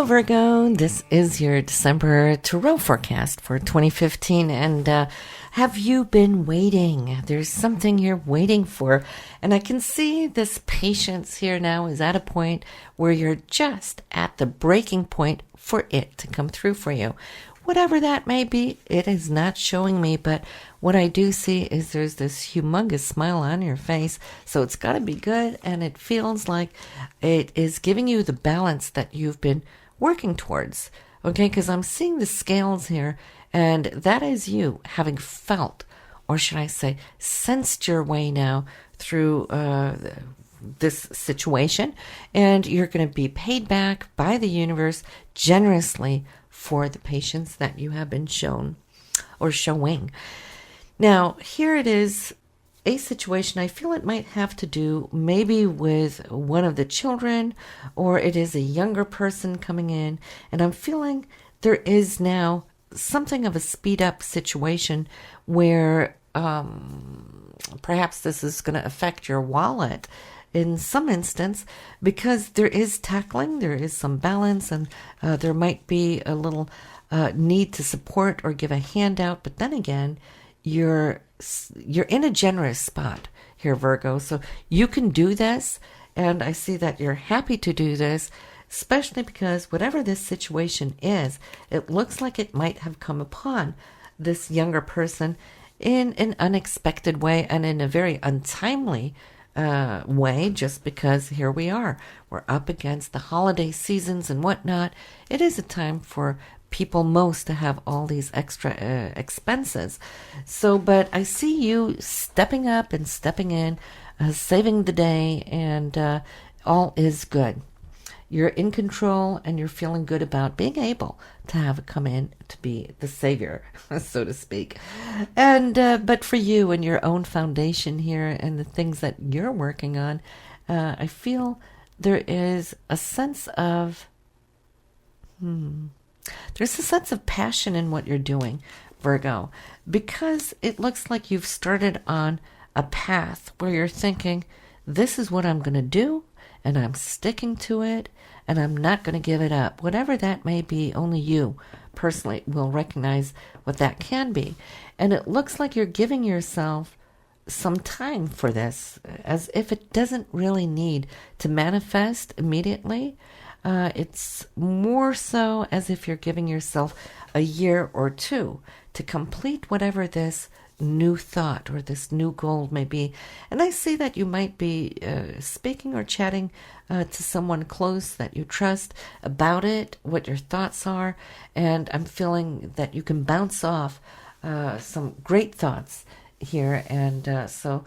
Hello, Virgo. This is your December Tarot forecast for 2015. And have you been waiting? There's something you're waiting for. And I can see this patience here now is at a point where you're just at the breaking point for it to come through for you. Whatever that may be, it is not showing me, but what I do see is there's this humongous smile on your face, so it's got to be good, and it feels like it is giving you the balance that you've been working towards, okay? Because I'm seeing the scales here, and that is you having felt, or should I say, sensed your way now through this situation, and you're going to be paid back by the universe generously for the patience that you have been shown or showing. Now, here it is, a situation I feel it might have to do maybe with one of the children, or it is a younger person coming in, and I'm feeling there is now something of a speed up situation where perhaps this is going to affect your wallet in some instance, because there is tackling, there is some balance, and there might be a little need to support or give a handout. But then again, you're in a generous spot here, Virgo. So you can do this, and I see that you're happy to do this, especially because whatever this situation is, it looks like it might have come upon this younger person in an unexpected way and in a very untimely way, just because here we are. We're up against the holiday seasons and whatnot. It is a time for people most to have all these extra expenses. So, but I see you stepping up and stepping in, saving the day, and all is good. You're in control, and you're feeling good about being able to have it come in to be the savior, so to speak. And but for you and your own foundation here and the things that you're working on, I feel there is a sense of there's a sense of passion in what you're doing, Virgo, because it looks like you've started on a path where you're thinking, this is what I'm going to do, and I'm sticking to it, and I'm not going to give it up. Whatever that may be, only you personally will recognize what that can be. And it looks like you're giving yourself some time for this, as if it doesn't really need to manifest immediately. It's more so as if you're giving yourself a year or two to complete whatever this new thought or this new goal may be. And I see that you might be speaking or chatting to someone close that you trust about it, what your thoughts are, and I'm feeling that you can bounce off some great thoughts here, and so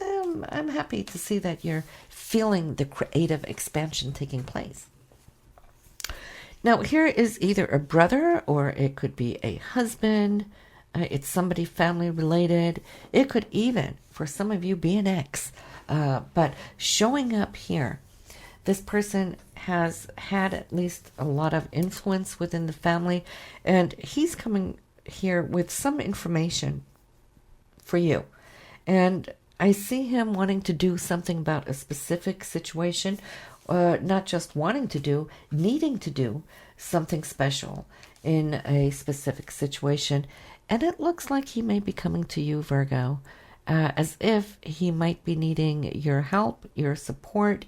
I'm happy to see that you're feeling the creative expansion taking place. Now, here is either a brother, or it could be a husband. It's somebody family related. It could even, for some of you, be an ex. But showing up here, this person has had at least a lot of influence within the family, and he's coming here with some information for you. And I see him wanting to do something about a specific situation, not just wanting to do, needing to do something special in a specific situation. And it looks like he may be coming to you, Virgo, as if he might be needing your help, your support,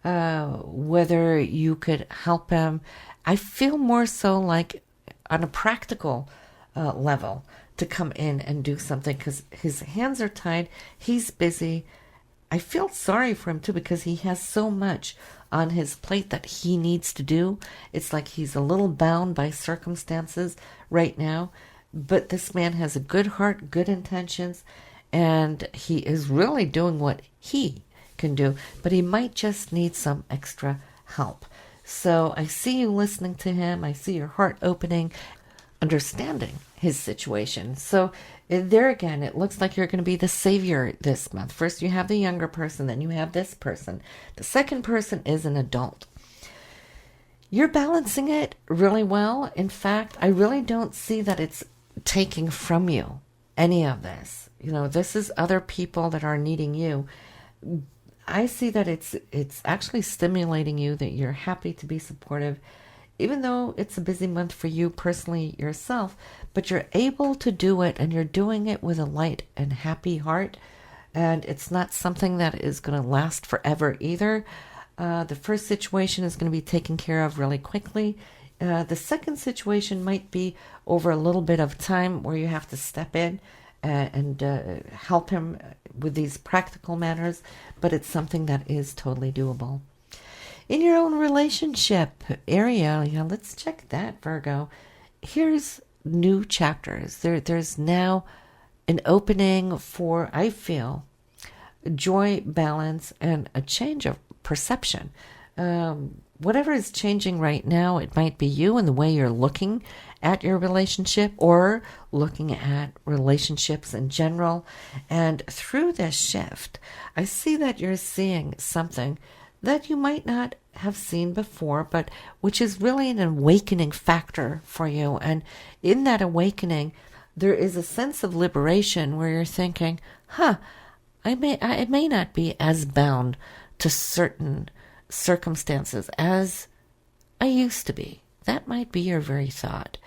whether you could help him. I feel more so like on a practical level to come in and do something, because his hands are tied. He's busy. I feel sorry for him too, because he has so much on his plate that he needs to do. It's like he's a little bound by circumstances right now. But this man has a good heart, good intentions, and he is really doing what he can do. But he might just need some extra help. So I see you listening to him. I see your heart opening, understanding his situation. So there again, it looks like you're going to be the savior this month. First you have the younger person, then you have this person. The second person is an adult. You're balancing it really well. In fact, I really don't see that it's taking from you any of this. You know, this is other people that are needing you. I see that it's actually stimulating you, that you're happy to be supportive. even though it's a busy month for you personally yourself, but you're able to do it, and you're doing it with a light and happy heart. And it's not something that is going to last forever either. The first situation is going to be taken care of really quickly. The second situation might be over a little bit of time where you have to step in and help him with these practical matters, but it's something that is totally doable. In your own relationship area, let's check that, Virgo. Here's new chapters. There's now an opening for, I feel, joy, balance, and a change of perception. Whatever is changing right now, it might be you and the way you're looking at your relationship or looking at relationships in general. And through this shift, I see that you're seeing something that you might not have seen before, but which is really an awakening factor for you. And in that awakening, there is a sense of liberation where you're thinking, I may not be as bound to certain circumstances as I used to be. That might be your very thought.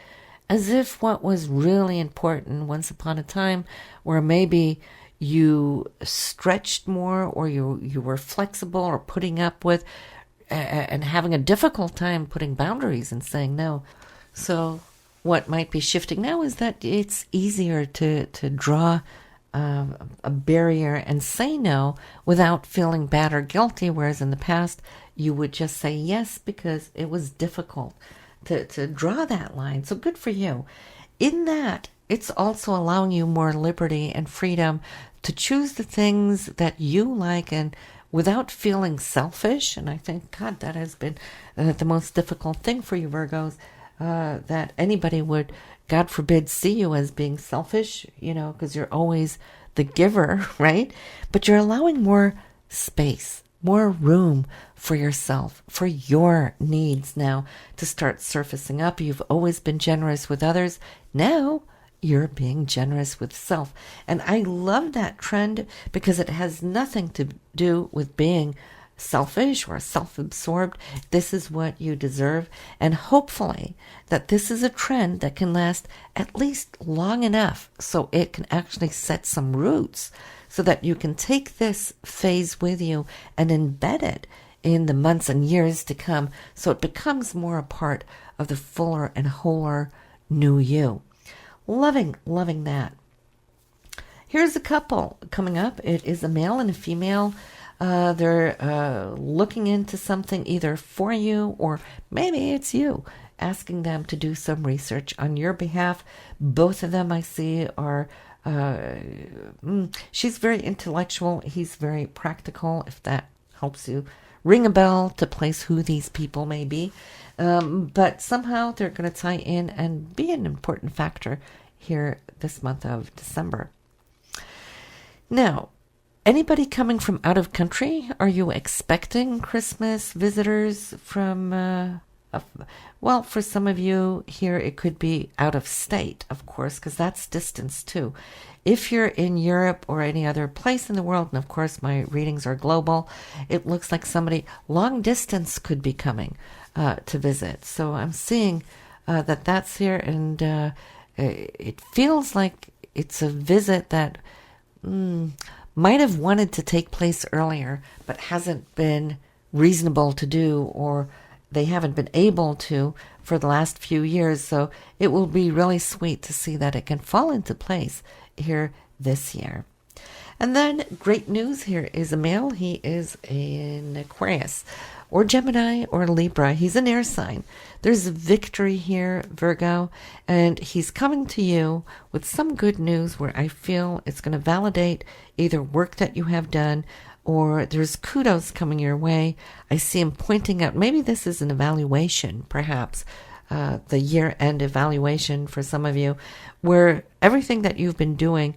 As if what was really important once upon a time, where maybe you stretched more, or you were flexible, or putting up with and having a difficult time putting boundaries and saying no. So what might be shifting now is that it's easier to draw a barrier and say no without feeling bad or guilty, whereas in the past you would just say yes because it was difficult to draw that line. So good for you. In that, it's also allowing you more liberty and freedom to choose the things that you like, and without feeling selfish. And I think, God, that has been the most difficult thing for you, Virgos, that anybody would, God forbid, see you as being selfish, because you're always the giver, right? But you're allowing more space, more room for yourself, for your needs now to start surfacing up. You've always been generous with others. Now you're being generous with self. And I love that trend because it has nothing to do with being selfish or self-absorbed. This is what you deserve. And hopefully that this is a trend that can last at least long enough so it can actually set some roots, so that you can take this phase with you and embed it in the months and years to come, so it becomes more a part of the fuller and wholer new you. Loving that. Here's a couple coming up. It is a male and a female. They're looking into something either for you, or maybe it's you, asking them to do some research on your behalf. Both of them I see are, she's very intellectual, he's very practical, if that helps you ring a bell to place who these people may be. But somehow they're going to tie in and be an important factor here this month of December. Now, anybody coming from out of country, are you expecting Christmas visitors from, well, for some of you here, it could be out of state, of course, because that's distance too. If you're in Europe or any other place in the world, and of course my readings are global, it looks like somebody long distance could be coming to visit. So I'm seeing that that's here, and it feels like it's a visit that might have wanted to take place earlier, but hasn't been reasonable to do, or they haven't been able to for the last few years. So it will be really sweet to see that it can fall into place here this year. And then great news here is a male. He is an Aquarius or Gemini or Libra. He's an air sign. There's a victory here, Virgo, and he's coming to you with some good news where I feel it's going to validate either work that you have done, or there's kudos coming your way. I see him pointing out, maybe this is an evaluation, perhaps, the year-end evaluation for some of you, where everything that you've been doing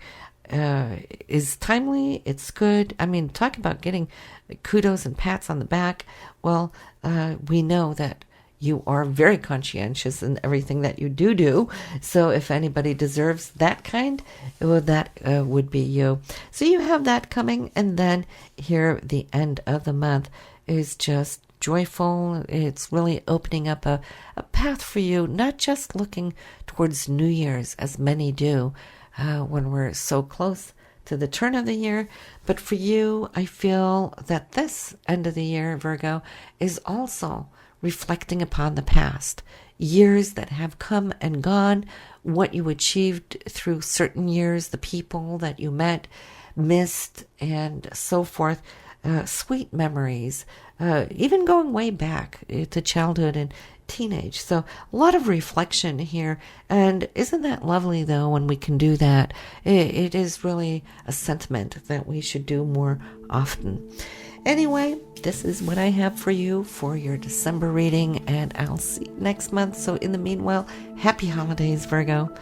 is timely, it's good. I mean, talk about getting kudos and pats on the back. Well, we know that you are very conscientious in everything that you do. So if anybody deserves that kind, well, that would be you. So you have that coming. And then here, the end of the month is just joyful. It's really opening up a path for you, not just looking towards New Year's, as many do when we're so close to the turn of the year. But for you, I feel that this end of the year, Virgo, is also reflecting upon the past. Years that have come and gone, what you achieved through certain years, the people that you met, missed, and so forth. Sweet memories, even going way back to childhood and teenage. So a lot of reflection here. And isn't that lovely, though, when we can do that? It is really a sentiment that we should do more often. Anyway, this is what I have for you for your December reading, and I'll see you next month. So in the meanwhile, happy holidays, Virgo.